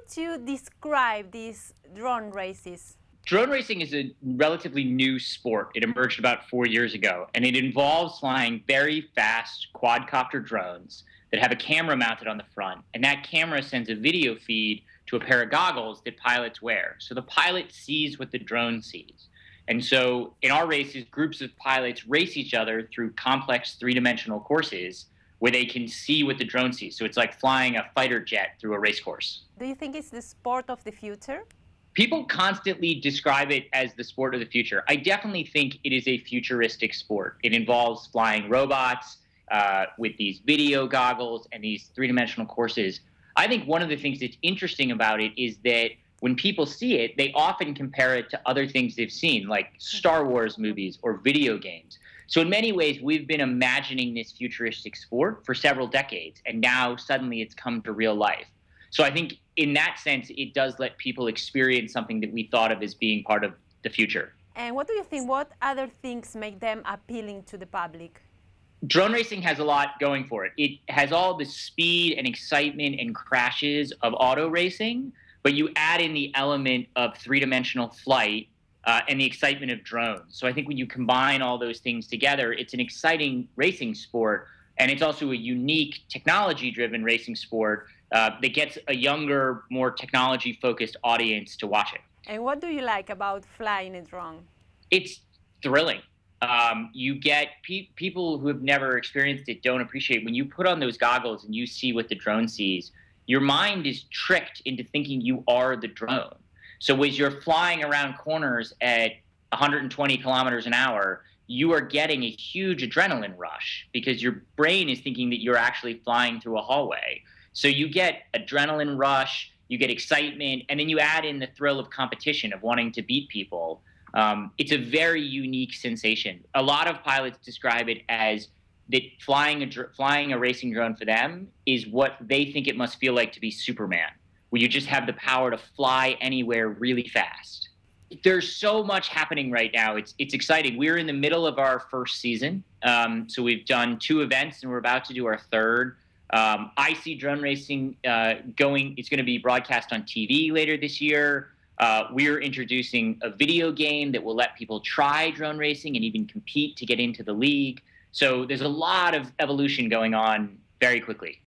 would you describe these drone races? Drone racing is a relatively new sport. It emerged about 4 years ago, and it involves flying very fast quadcopter drones that have a camera mounted on the front, and that camera sends a video feed to a pair of goggles that pilots wear. So the pilot sees what the drone sees. And so in our races, groups of pilots race each other through complex three-dimensional courses where they can see what the drone sees. So it's like flying a fighter jet through a race course. Do you think it's the sport of the future? People constantly describe it as the sport of the future. I definitely think it is a futuristic sport. It involves flying robots with these video goggles and these three-dimensional courses. I think one of the things that's interesting about it is that when people see it, they often compare it to other things they've seen, like Star Wars movies or video games. So in many ways, we've been imagining this futuristic sport for several decades, and now suddenly it's come to real life. So I think in that sense, it does let people experience something that we thought of as being part of the future. And what do you think? What other things make them appealing to the public? Drone racing has a lot going for it. It has all the speed and excitement and crashes of auto racing, but you add in the element of three-dimensional flight and the excitement of drones. So I think when you combine all those things together, it's an exciting racing sport, and it's also a unique technology-driven racing sport that gets a younger, more technology-focused audience to watch it. And what do you like about flying a drone? It's thrilling. You get people who have never experienced it don't appreciate when you put on those goggles and you see what the drone sees. Your mind is tricked into thinking you are the drone. So as you're flying around corners at 120 kilometers an hour, you are getting a huge adrenaline rush because your brain is thinking that you're actually flying through a hallway. So you get adrenaline rush, you get excitement, and then you add in the thrill of competition, of wanting to beat people. It's a very unique sensation. A lot of pilots describe it as that flying a racing drone for them is what they think it must feel like to be Superman, where you just have the power to fly anywhere really fast. There's so much happening right now. It's exciting. We're in the middle of our first season. So we've done 2 events, and we're about to do our 3rd. I see drone racing it's going to be broadcast on TV later this year. We're introducing a video game that will let people try drone racing and even compete to get into the league. So there's a lot of evolution going on very quickly.